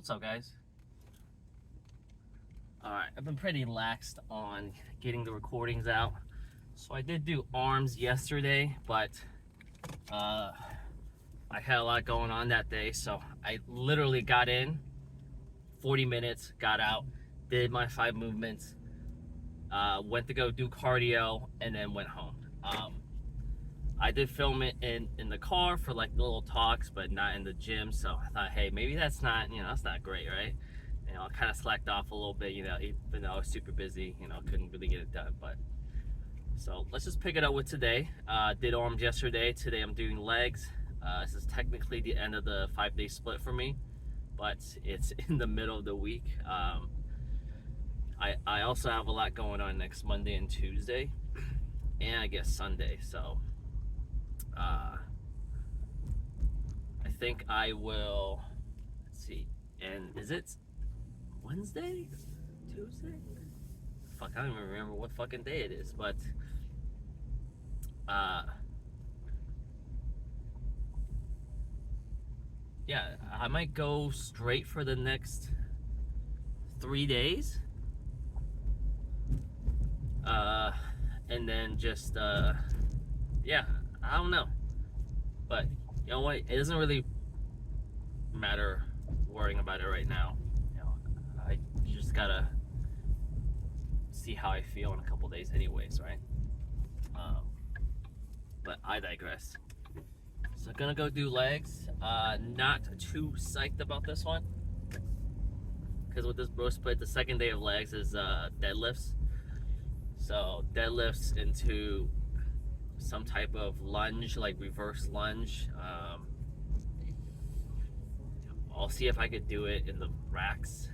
What's up, guys? Alright, I've been pretty laxed on getting the recordings out. So I did do arms yesterday, but I had a lot going on that day. So I literally got in, 40 minutes, got out, did my 5 movements, went to go do cardio, and then went home. I did film it in the car for like little talks, but not in the gym. So I thought, hey, maybe that's not, that's not great, right? I kind of slacked off a little bit, even though I was super busy, couldn't really get it done. But so let's just pick it up with today. Did arms yesterday. Today I'm doing legs. This is technically the end of the 5-day split for me, but it's in the middle of the week. I also have a lot going on next Monday and Tuesday, and I guess Sunday. So I think I will. Let's see. And is it Wednesday? Tuesday? Fuck, I don't even remember what fucking day it is, but yeah, I might go straight for the next 3 days. And then just yeah, I don't know. But you know what? It doesn't really matter worrying about it right now. I just gotta see how I feel in a couple days anyways, right? But I digress. So gonna go do legs. Not too psyched about this one, because with this bro split, the second day of legs is deadlifts. So deadlifts into some type of lunge, like reverse lunge. I'll see if I could do it in the racks.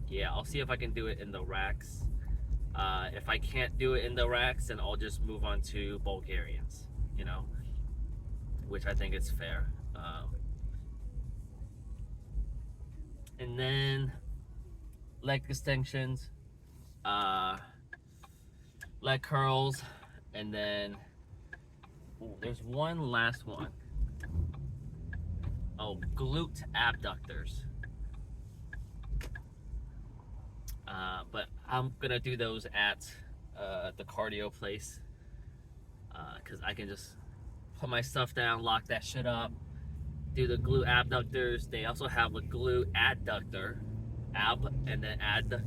Yeah, I'll see if I can do it in the racks. If I can't do it in the racks, then I'll just move on to Bulgarians, which I think is fair. And then leg extensions, leg curls, and then there's one last one. Oh, glute abductors. But I'm gonna do those at the cardio place, because I can just put my stuff down, lock that shit up, do the glute abductors. They also have a glute adductor, ab, and then add.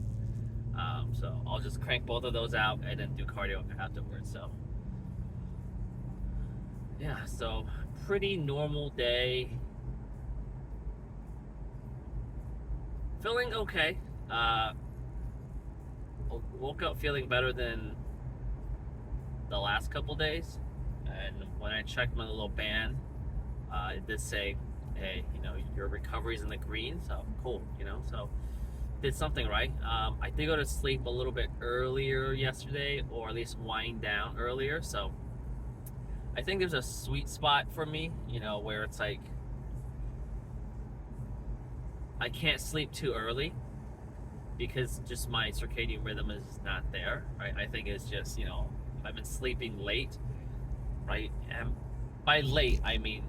So I'll just crank both of those out and then do cardio afterwards. So yeah, so pretty normal day. Feeling okay. Woke up feeling better than the last couple days, and when I checked my little band, it did say, hey, your recovery's in the green, so cool, so did something right. I did go to sleep a little bit earlier yesterday, or at least wind down earlier, so I think there's a sweet spot for me, where it's like I can't sleep too early, because just my circadian rhythm is not there, right? I think it's just, if I've been sleeping late, right? And by late, I mean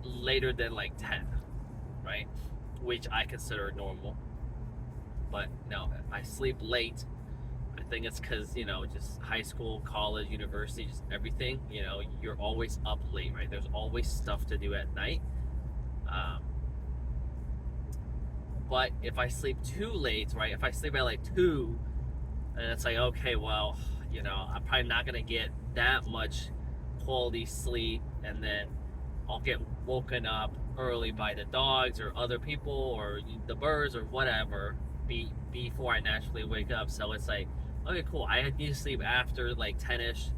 later than like 10, right? Which I consider normal. But no, if I sleep late, I think it's because, just high school, college, university, just everything, you're always up late, right? There's always stuff to do at night. But if I sleep too late, right? If I sleep at like 2, and it's like, okay, well, I'm probably not gonna get that much quality sleep, and then I'll get woken up early by the dogs or other people or the birds or whatever before I naturally wake up. So it's like, okay, cool. I need to sleep after like 10ish,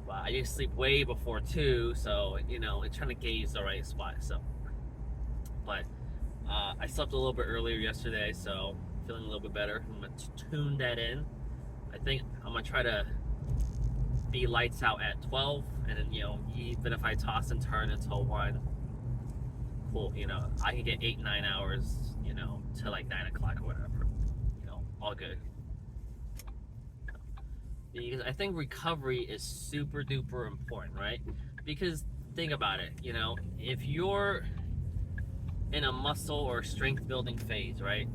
but I need to sleep way before 2. So it's trying to gauge the right spot. So, but I slept a little bit earlier yesterday, so feeling a little bit better. I'm gonna tune that in. I think I'm gonna try to be lights out at 12, and then even if I toss and turn until 1, cool. I can get 8-9 hours, till like 9 o'clock or whatever. All good. Because I think recovery is super duper important, right? Because think about it, you know, if you're in a muscle or strength building phase, right?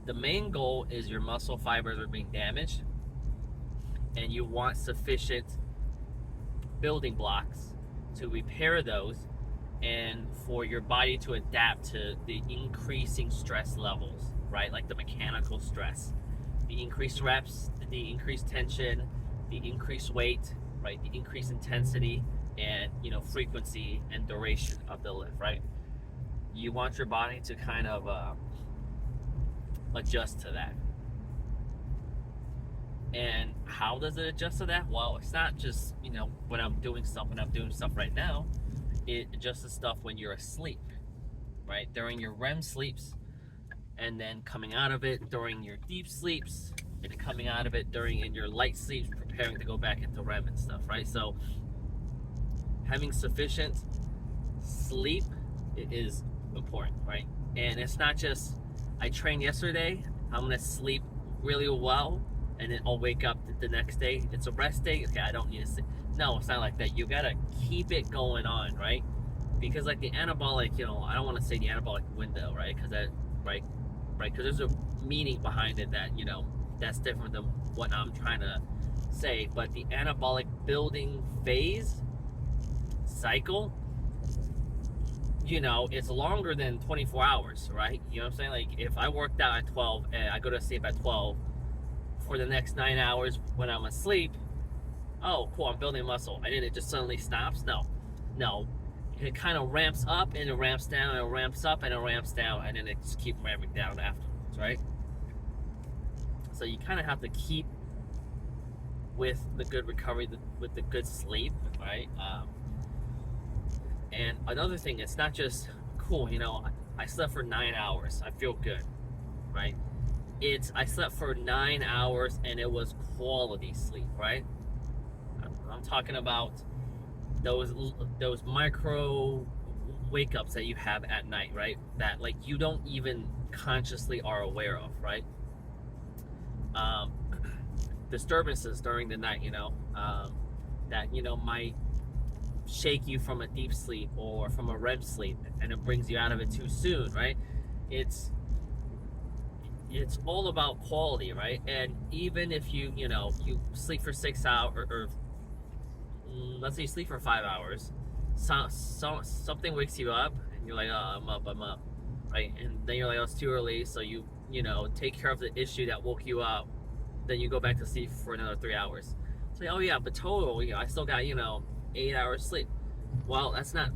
The main goal is your muscle fibers are being damaged, and you want sufficient building blocks to repair those and for your body to adapt to the increasing stress levels, right? Like the mechanical stress, the increased reps, the increased tension, the increased weight, right? The increased intensity and, you know, frequency and duration of the lift, right? You want your body to kind of adjust to that. And how does it adjust to that? Well, it's not just, you know, when I'm doing stuff right now. It adjusts the stuff when you're asleep, right? During your REM sleeps, and then coming out of it during your deep sleeps, and coming out of it in your light sleeps, preparing to go back into REM and stuff, right? So having sufficient sleep is important, right? And it's not just, I trained yesterday, I'm gonna sleep really well, and then I'll wake up the next day. It's a rest day. Okay, I don't need to sleep. No, it's not like that. You gotta keep it going on, right? Because like the anabolic, you know, I don't want to say the anabolic window, right? Because that, right? Because there's a meaning behind it that, you know, that's different than what I'm trying to say. But the anabolic building phase cycle, you know, it's longer than 24 hours, right? You know what I'm saying? Like if I worked out at 12 and I go to sleep at 12, for the next 9 hours when I'm asleep, oh, cool, I'm building muscle. And then it just suddenly stops? No. It kind of ramps up and it ramps down and it ramps up and it ramps down and then it just keeps ramping down afterwards, right? So you kind of have to keep with the good recovery, with the good sleep, right? And another thing, it's not just, cool, you know, I slept for 9 hours. I feel good, right? I slept for 9 hours and it was quality sleep, right? I'm talking about those micro wake ups that you have at night, right? That like you don't even consciously are aware of, right? Disturbances during the night, you know, that, you know, might shake you from a deep sleep or from a REM sleep and it brings you out of it too soon, right? It's all about quality, right? And even if you sleep for 6 hours or let's say you sleep for 5 hours, something wakes you up and you're like, oh, I'm up, right? And then you're like, oh, it's too early, so you take care of the issue that woke you up, then you go back to sleep for another 3 hours. It's like, oh yeah, but total, I still got 8 hours sleep. Well, that's not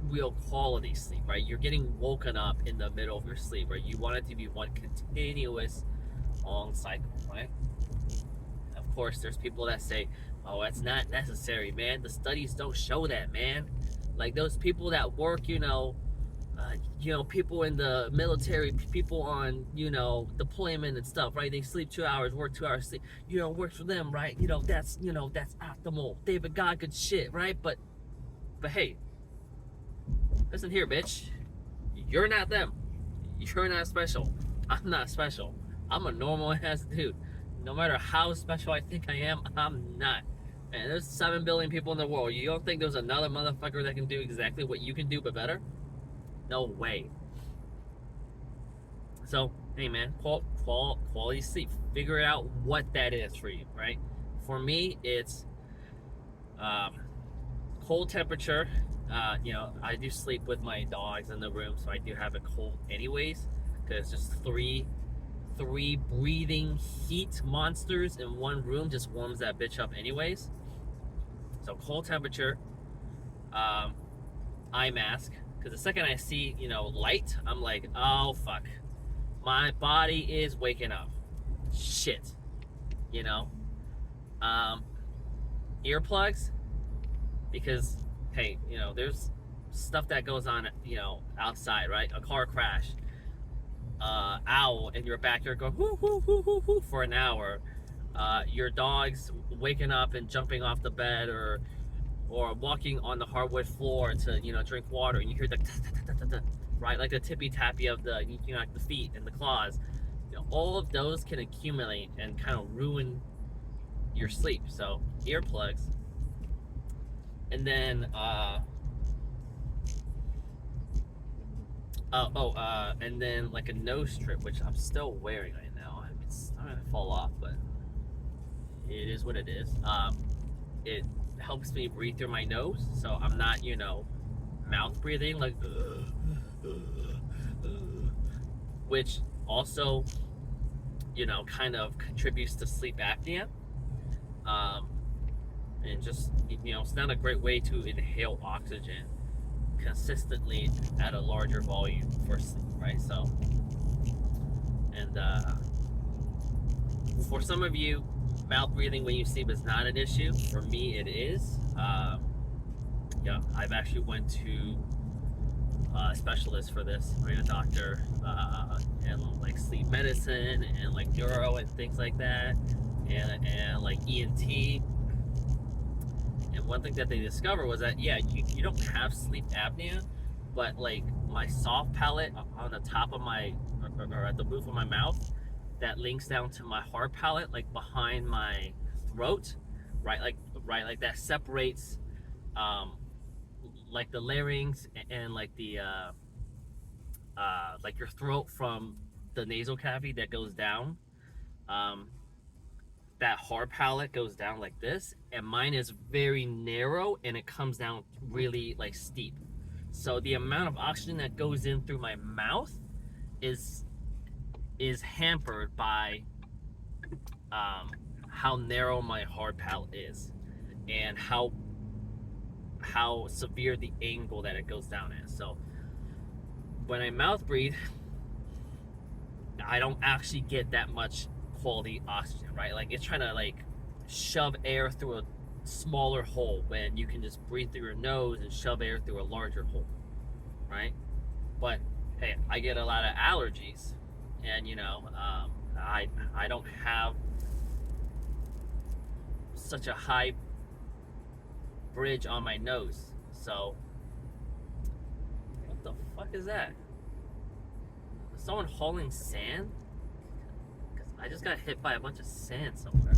real quality sleep, right? You're getting woken up in the middle of your sleep, right? You want it to be one continuous long cycle, right? Of course, there's people that say, oh, that's not necessary, man. The studies don't show that, man. Like those people that work, people in the military, people on, deployment and stuff, right? They sleep 2 hours, work 2 hours, sleep, works for them, right? That's optimal. David Goggins shit, right? But hey, listen here, bitch. You're not them. You're not special. I'm not special. I'm a normal ass dude. No matter how special I think I am, I'm not. And there's 7 billion people in the world. You don't think there's another motherfucker that can do exactly what you can do but better? No way. So, hey man, quality sleep. Figure out what that is for you, right? For me, it's cold temperature. I do sleep with my dogs in the room, so I do have it cold anyways, because just three breathing heat monsters in one room just warms that bitch up anyways. So cold temperature, eye mask, because the second I see light, I'm like, oh fuck, my body is waking up, shit. Earplugs, because hey, there's stuff that goes on outside, right? A car crash, owl in your backyard going whoo whoo whoo whoo whoo for an hour, your dog's waking up and jumping off the bed or walking on the hardwood floor to drink water, and you hear the right, like the tippy tappy of the like the feet and the claws. All of those can accumulate and kind of ruin your sleep. So earplugs. and then and then like a nose strip, which I'm still wearing right now. It's not gonna fall off, but it is what it is. It helps me breathe through my nose, so I'm not, mouth breathing like, which also, kind of contributes to sleep apnea. Um, and just, it's not a great way to inhale oxygen consistently at a larger volume for sleep, right? So, and for some of you, mouth breathing when you sleep is not an issue. For me, it is. Yeah, I've actually went to a specialist for this, right? A doctor, and like sleep medicine and like neuro and things like that, and like ENT. And one thing that they discovered was that, yeah, you don't have sleep apnea, but like my soft palate on the top of my, or at the roof of my mouth, that links down to my hard palate, like behind my throat, right? Like that separates, like the larynx and like the, like your throat from the nasal cavity that goes down. Um, that hard palate goes down like this, and mine is very narrow and it comes down really like steep. So the amount of oxygen that goes in through my mouth is hampered by, how narrow my hard palate is, and how severe the angle that it goes down at. So when I mouth breathe, I don't actually get that much quality oxygen, right? Like it's trying to like shove air through a smaller hole when you can just breathe through your nose and shove air through a larger hole, right? But hey, I get a lot of allergies, and I don't have such a high bridge on my nose. So what the fuck is that? Is someone hauling sand? Because I just got hit by a bunch of sand somewhere.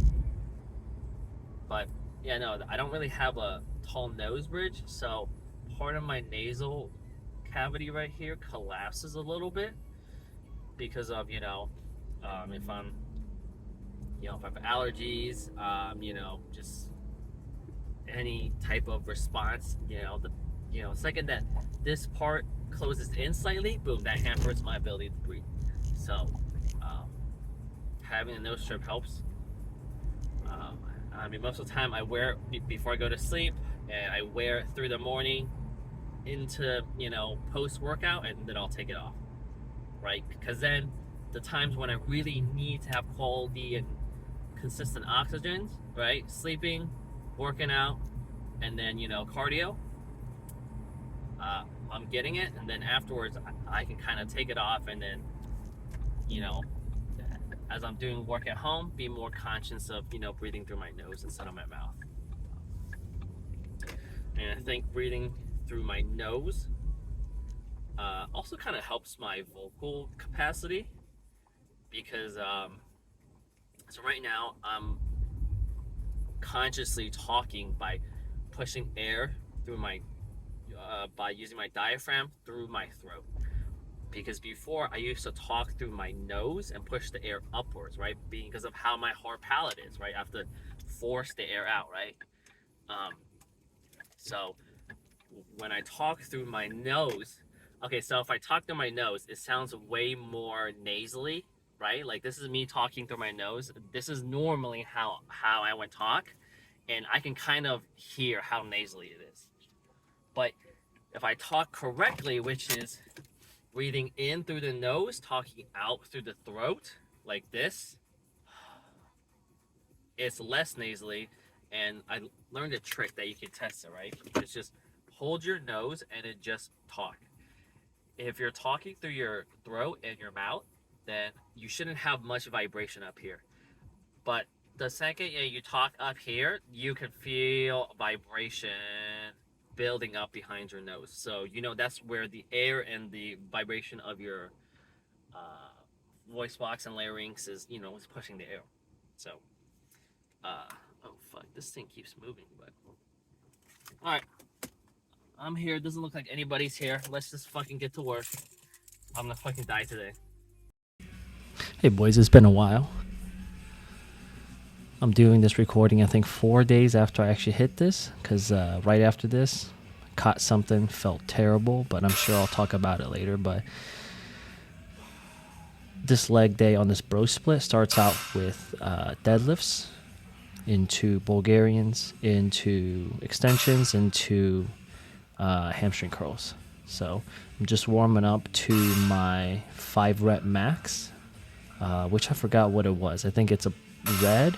But yeah, no, I don't really have a tall nose bridge, so part of my nasal cavity right here collapses a little bit because of, if I'm, if I have allergies, just any type of response, second that this part closes in slightly, boom, that hampers my ability to breathe. So, having a nose strip helps. I mean, most of the time I wear it before I go to sleep, and I wear it through the morning into, post workout, and then I'll take it off, right? Because then the times when I really need to have quality and consistent oxygen, right? Sleeping, working out, and then, cardio, I'm getting it, and then afterwards I can kind of take it off, and then, as I'm doing work at home, be more conscious of, breathing through my nose instead of my mouth. And I think breathing through my nose also kind of helps my vocal capacity, because so right now I'm consciously talking by pushing air through my, by using my diaphragm through my throat. Because before I used to talk through my nose and push the air upwards, right? Because of how my hard palate is, right? I have to force the air out, right? So when I talk through my nose, okay, so if I talk through my nose, it sounds way more nasally, right? Like this is me talking through my nose. This is normally how I would talk, and I can kind of hear how nasally it is. But if I talk correctly, which is breathing in through the nose, talking out through the throat, like this, it's less nasally. And I learned a trick that you can test it, right? It's just hold your nose and then just talk. If you're talking through your throat and your mouth, then you shouldn't have much vibration up here. But the second you talk up here, you can feel vibration building up behind your nose. So, that's where the air and the vibration of your voice box and larynx is, is pushing the air. So, oh fuck, this thing keeps moving, but Alright. I'm here. It doesn't look like anybody's here. Let's just fucking get to work. I'm gonna fucking die today. Hey boys, it's been a while. I'm doing this recording I think 4 days after I actually hit this, because right after this, caught something, felt terrible, but I'm sure I'll talk about it later. But this leg day on this bro split starts out with deadlifts into Bulgarians, into extensions, into hamstring curls. So I'm just warming up to my 5 rep max, which I forgot what it was. I think it's a red,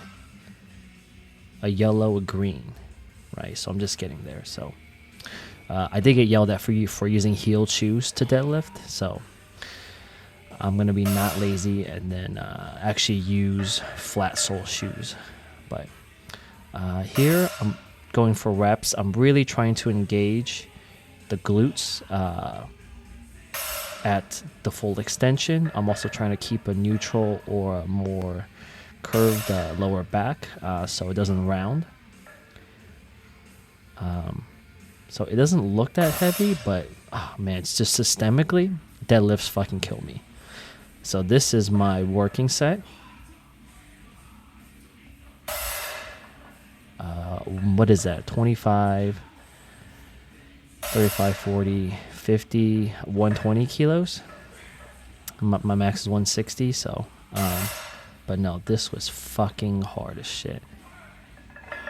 a yellow, a green, right? So I'm just getting there. So I did get yelled at for using heeled shoes to deadlift. So I'm gonna be not lazy and then actually use flat sole shoes. But here I'm going for reps. I'm really trying to engage the glutes at the full extension. I'm also trying to keep a neutral or a more curved lower back so it doesn't round. So it doesn't look that heavy, but oh man, it's just systemically, deadlifts fucking kill me. So this is my working set. What is that? 25, 35, 40, 50, 120 kilos. My max is 160, so but no, this was fucking hard as shit.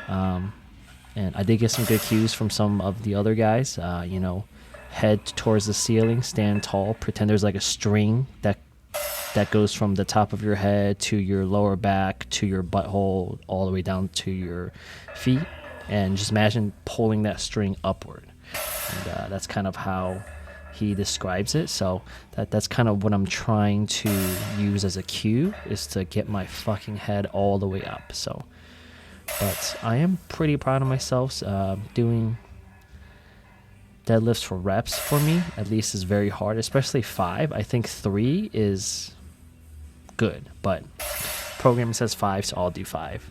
And I did get some good cues from some of the other guys. Head towards the ceiling, stand tall, pretend there's like a string that goes from the top of your head to your lower back to your butthole all the way down to your feet, and just imagine pulling that string upward. And that's kind of how he describes it. So that's kind of what I'm trying to use as a cue, is to get my fucking head all the way up. So, but I am pretty proud of myself. Doing deadlifts for reps for me, at least, is very hard, especially 5. I think 3 is good, but program says 5, so I'll do 5.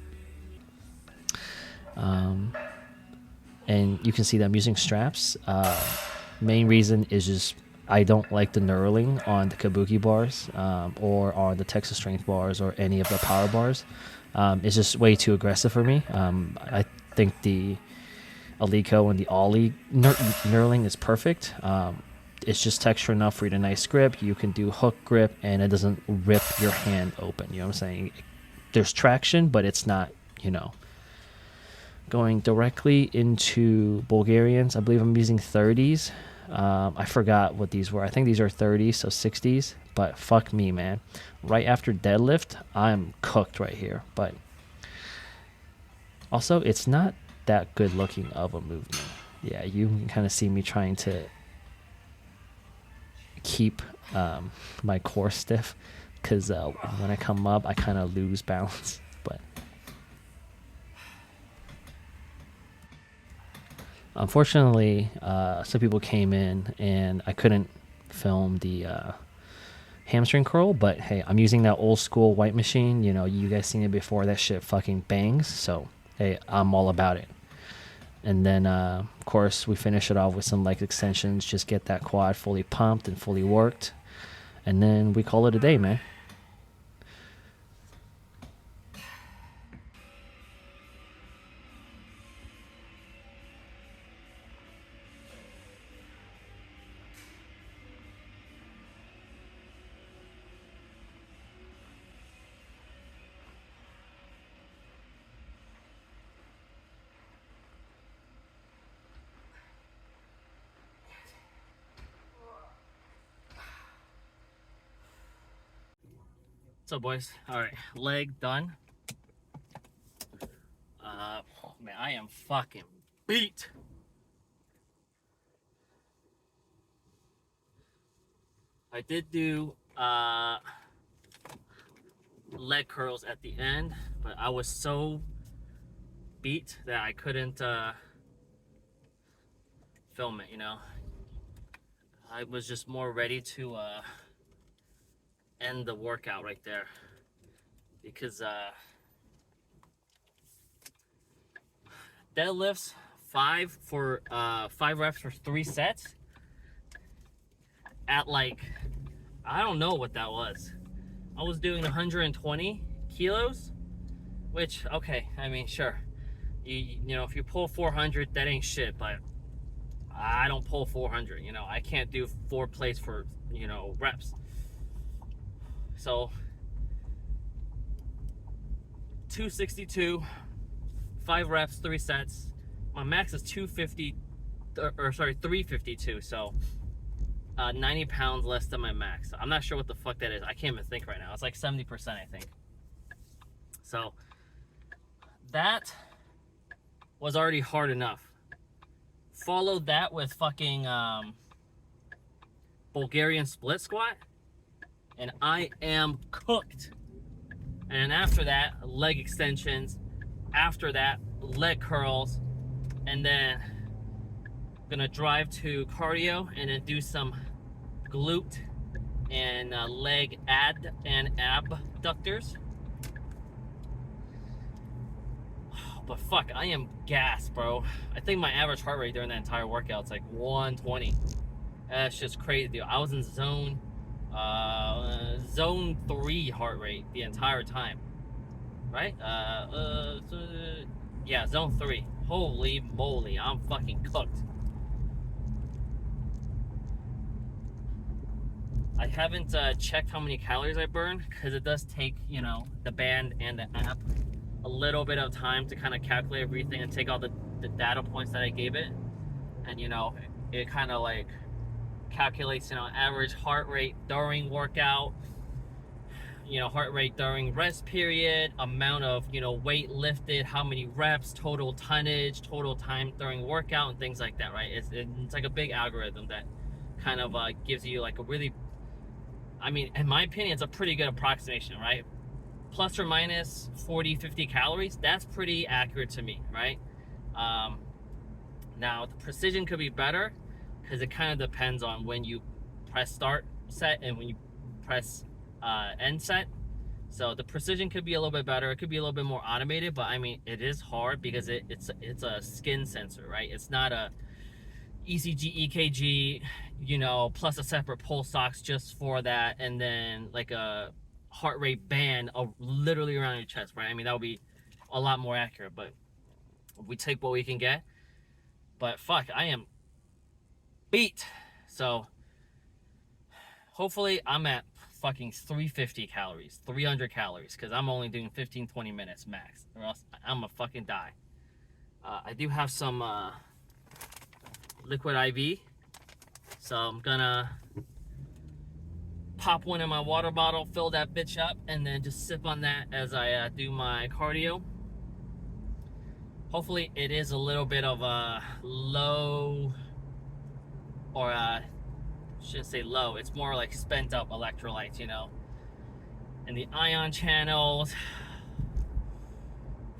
And you can see that I'm using straps. Main reason is just I don't like the knurling on the Kabuki bars or on the Texas Strength bars or any of the power bars. It's just way too aggressive for me. I think the Alico and the Ollie knurling is perfect. It's just texture enough for you to nice grip. You can do hook grip and it doesn't rip your hand open. You know what I'm saying? There's traction, but it's not, going directly into Bulgarians. I believe I'm using 30s. I forgot what these were. I think these are 30s, so 60s. But fuck me, man. Right after deadlift, I'm cooked right here. But also, it's not that good looking of a movement. Yeah, you can kind of see me trying to keep my core stiff, because when I come up, I kind of lose balance. But unfortunately, some people came in and I couldn't film the hamstring curl, but hey, I'm using that old school white machine. You guys seen it before. That shit fucking bangs. So hey, I'm all about it. And then, of course, we finish it off with some leg extensions. Just get that quad fully pumped and fully worked. And then we call it a day, man. So, boys, all right, leg done. Man, I am fucking beat. I did do leg curls at the end, but I was so beat that I couldn't film it. I was just more ready to end the workout right there, because deadlifts 5 reps for 3 sets at like, I don't know what that was. I was doing 120 kilos, which, okay, I mean, sure. You know, if you pull 400, that ain't shit, but I don't pull 400, you know. I can't do 4 plates for, you know, reps. So 262, 5 reps, 3 sets. My max is 250, or sorry, 352. So 90 pounds less than my max. I'm not sure what the fuck that is. I can't even think right now. It's like 70%, I think. So that was already hard enough. Followed that with fucking Bulgarian split squat, and I am cooked. And after that, leg extensions. After that, leg curls. And then I'm gonna drive to cardio and then do some glute and leg abductors. But fuck, I am gassed, bro. I think my average heart rate during that entire workout is like 120. That's just crazy, dude. I was in zone 3 heart rate the entire time, right? Yeah, zone 3. Holy moly, I'm fucking cooked. I haven't checked how many calories I burn, because it does take, you know, the band and the app a little bit of time to kind of calculate everything and take all the data points that I gave it. And, you know, it kind of like calculates, you know, average heart rate during workout, you know, heart rate during rest period, amount of, you know, weight lifted, how many reps, total tonnage, total time during workout, and things like that, right? It's like a big algorithm that kind of gives you like a really, I mean, in my opinion, it's a pretty good approximation, right? Plus or minus 40, 50 calories, that's pretty accurate to me, right? Now, the precision could be better, because it kind of depends on when you press start set and when you press end set. So the precision could be a little bit better. It could be a little bit more automated, but I mean, it is hard because it's a skin sensor, right? It's not a ECG, EKG, you know, plus a separate pulse ox just for that, and then like a heart rate band literally around your chest, right? I mean, that would be a lot more accurate, but we take what we can get. But fuck, I am beat. So hopefully I'm at fucking 350 calories, 300 calories, because I'm only doing 15-20 minutes max, or else I'm gonna fucking die. I do have some liquid IV, so I'm gonna pop one in my water bottle, fill that bitch up, and then just sip on that as I do my cardio. Hopefully it is a little bit of a low, or shouldn't say low, it's more like spent up electrolytes, you know, and the ion channels,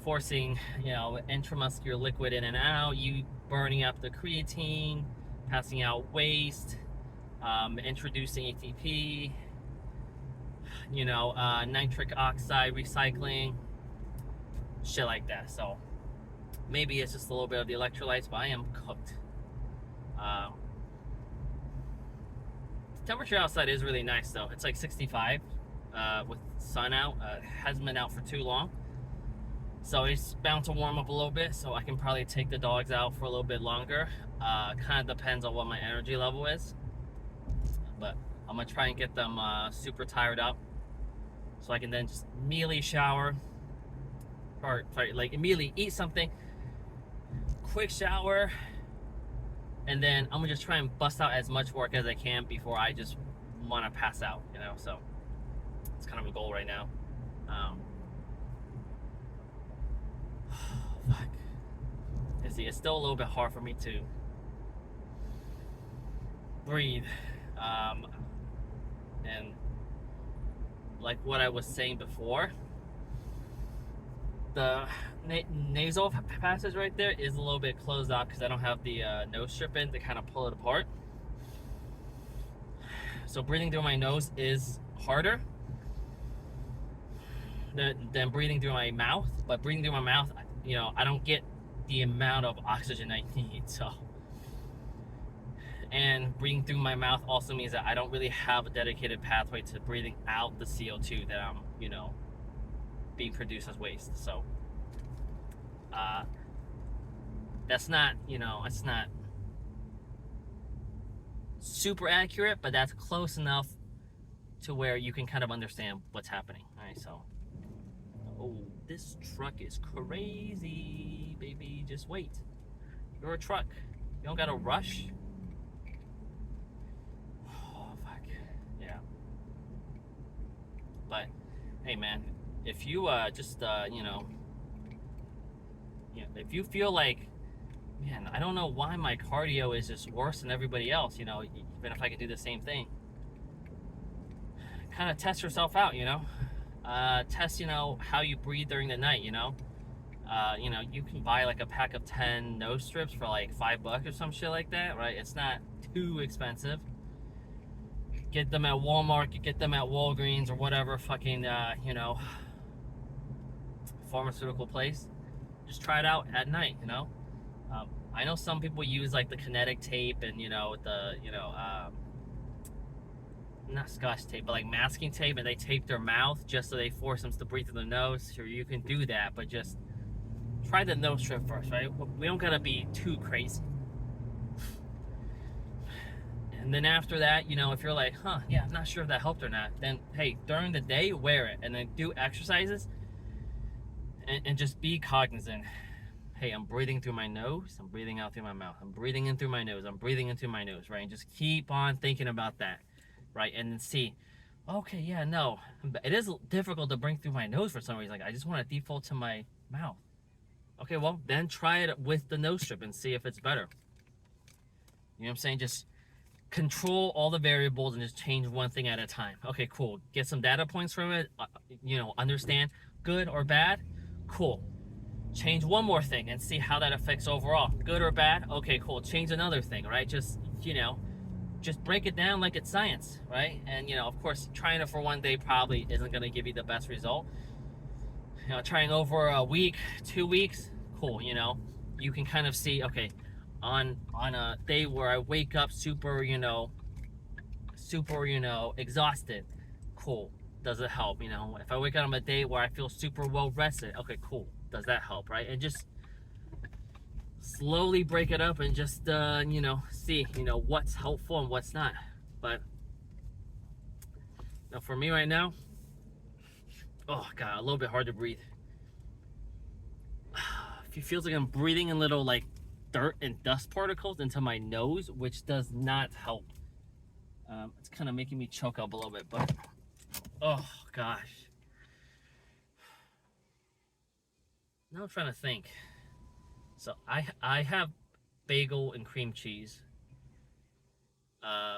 forcing, you know, intramuscular liquid in and out, you burning up the creatine, passing out waste, introducing ATP, you know, nitric oxide recycling, shit like that. So maybe it's just a little bit of the electrolytes, but I am cooked. The temperature outside is really nice though. It's like 65 with sun out. Hasn't been out for too long, so it's bound to warm up a little bit, so I can probably take the dogs out for a little bit longer. Kind of depends on what my energy level is, but I'm gonna try and get them super tired up so I can then just immediately shower, or sorry, like immediately eat something, quick shower, and then I'm gonna just try and bust out as much work as I can before I just want to pass out, you know. So it's kind of a goal right now. Fuck. You see, it's still a little bit hard for me to breathe, and like what I was saying before, the nasal passage right there is a little bit closed off because I don't have the nose strip in to kind of pull it apart. So breathing through my nose is harder than breathing through my mouth. But breathing through my mouth, you know, I don't get the amount of oxygen I need. So, and breathing through my mouth also means that I don't really have a dedicated pathway to breathing out the CO2 that I'm, being produced as waste. So, that's not, it's not super accurate, but that's close enough to where you can kind of understand what's happening. All right, so, oh, this truck is crazy, baby. Just wait. You're a truck. You don't gotta rush. Oh, fuck. Yeah. But, hey, man, if you if you feel like, man, I don't know why my cardio is just worse than everybody else, even if I could do the same thing, kind of test yourself out, test, how you breathe during the night, you can buy like a pack of 10 nose strips for like $5 or some shit like that, right? It's not too expensive. Get them at Walmart, you get them at Walgreens or whatever fucking, pharmaceutical place. Just try it out at night, I know some people use like the kinetic tape and, not scotch tape, but like masking tape, and they tape their mouth just so they force them to breathe through the nose. Sure, you can do that, but just try the nose strip first, right? We don't gotta be too crazy. And then after that, if you're like, yeah, I'm not sure if that helped or not, then hey, during the day, wear it, and then do exercises, and just be cognizant. Hey, I'm breathing through my nose, I'm breathing out through my mouth, I'm breathing in through my nose, I'm breathing in through my nose, right? And just keep on thinking about that, right? And then see, okay, yeah, no, it is difficult to breathe through my nose for some reason. Like, I just want to default to my mouth. Okay, well, then try it with the nose strip and see if it's better. You know what I'm saying? Just control all the variables and just change one thing at a time. Okay, cool. Get some data points from it, understand good or bad. Cool. Change one more thing and see how that affects overall. Good or bad? Okay, cool. Change another thing, right? Just, just break it down like it's science, right? And, of course, trying it for one day probably isn't going to give you the best result. Trying over a week, 2 weeks, cool, you can kind of see, okay, on a day where I wake up super exhausted, cool, does it help? If I wake up on a day where I feel super well rested, okay, cool, does that help, right? And just slowly break it up and just see what's helpful and what's not. But for me right now, oh god, a little bit hard to breathe. It feels like I'm breathing in little like dirt and dust particles into my nose, which does not help. It's kind of making me choke up a little bit, but oh gosh. Now I'm trying to think. So I have bagel and cream cheese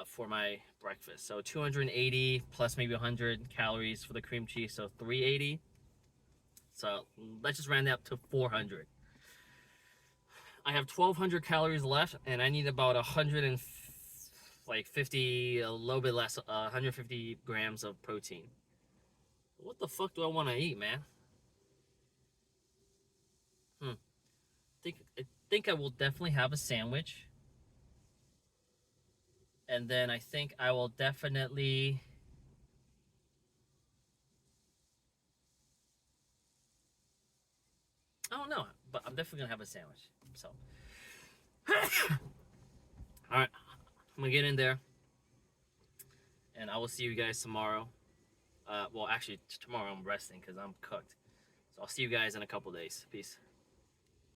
for my breakfast. So 280 plus maybe 100 calories for the cream cheese, so 380. So let's just round that up to 400. I have 1,200 calories left, and I need about 150, a little bit less, 150 grams of protein. What the fuck do I want to eat, man? I think I will definitely have a sandwich, and then I think I will definitely. I don't know, but I'm definitely gonna have a sandwich. So, all right, I'm gonna get in there, and I will see you guys tomorrow. Well, actually, tomorrow I'm resting because I'm cooked. So I'll see you guys in a couple days. Peace.